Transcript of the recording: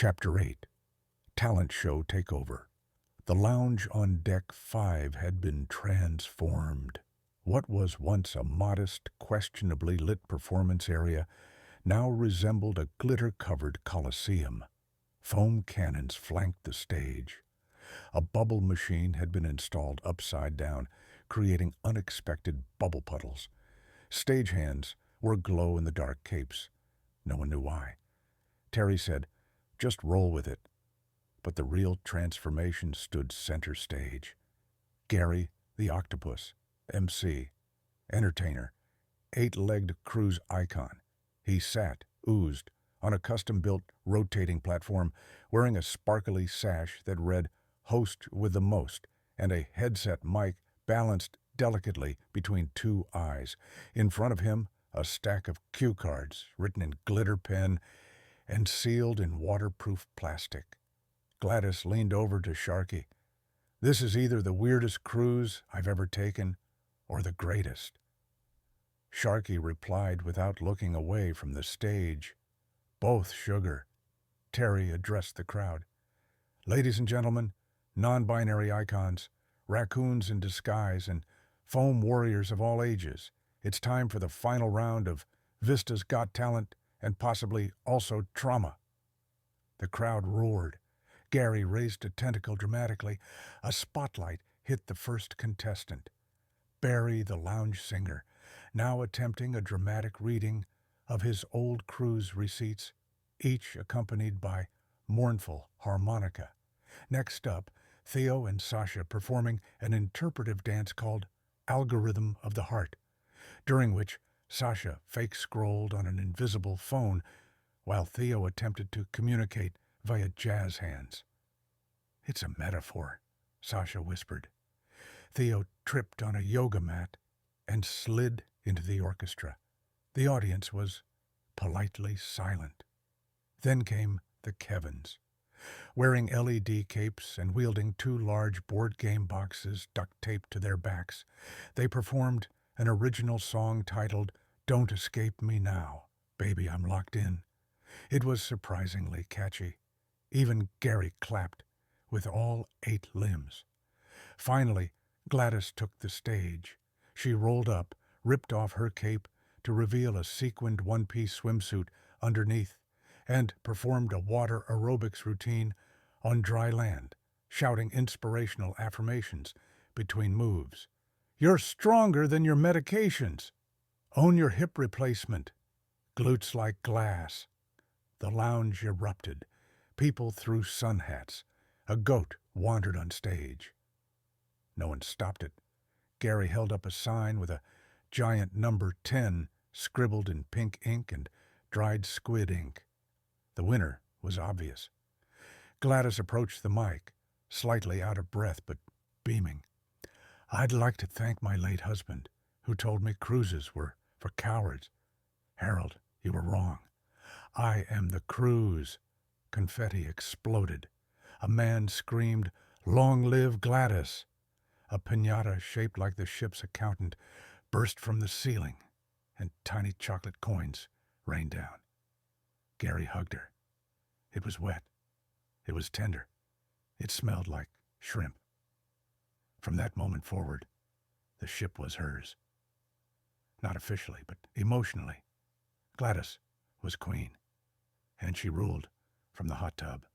Chapter 8. Talent Show Takeover. The lounge on Deck 5 had been transformed. What was once a modest, questionably lit performance area now resembled a glitter-covered coliseum. Foam cannons flanked the stage. A bubble machine had been installed upside down, creating unexpected bubble puddles. Stagehands wore glow-in-the-dark capes. No one knew why. Terry said, "Just roll with it." But the real transformation stood center stage. Gary, the octopus, MC, entertainer, eight-legged cruise icon. He sat, oozed, on a custom-built rotating platform, wearing a sparkly sash that read "Host with the Most" and a headset mic balanced delicately between two eyes. In front of him, a stack of cue cards written in glitter pen and sealed in waterproof plastic. Gladys leaned over to Sharky. "This is either the weirdest cruise I've ever taken or the greatest." Sharky replied without looking away from the stage. "Both sugar." Terry addressed the crowd. "Ladies and gentlemen, non-binary icons, raccoons in disguise, and foam warriors of all ages, it's time for the final round of Vistas Got Talent and possibly also Trauma." The crowd roared. Gary raised a tentacle dramatically. A spotlight hit the first contestant, Barry the lounge singer, now attempting a dramatic reading of his old cruise receipts, each accompanied by mournful harmonica. Next up, Theo and Sasha performing an interpretive dance called Algorithm of the Heart, during which Sasha fake-scrolled on an invisible phone while Theo attempted to communicate via jazz hands. "It's a metaphor," Sasha whispered. Theo tripped on a yoga mat and slid into the orchestra. The audience was politely silent. Then came the Kevins. Wearing LED capes and wielding two large board game boxes duct-taped to their backs, they performed an original song titled "Don't Escape Me Now, Baby, I'm Locked In." It was surprisingly catchy. Even Gary clapped, with all 8 limbs. Finally, Gladys took the stage. She rolled up, ripped off her cape to reveal a sequined one-piece swimsuit underneath, and performed a water aerobics routine on dry land, shouting inspirational affirmations between moves. "You're stronger than your medications. Own your hip replacement. Glutes like glass." The lounge erupted. People threw sun hats. A goat wandered on stage. No one stopped it. Gary held up a sign with a giant number 10 scribbled in pink ink and dried squid ink. The winner was obvious. Gladys approached the mic, slightly out of breath but beaming. "I'd like to thank my late husband, who told me cruises were for cowards. Harold, you were wrong. I am the cruise." Confetti exploded. A man screamed, "Long live Gladys!" A piñata shaped like the ship's accountant burst from the ceiling, and tiny chocolate coins rained down. Gary hugged her. It was wet. It was tender. It smelled like shrimp. From that moment forward, the ship was hers. Not officially, but emotionally. Gladys was queen, and she ruled from the hot tub.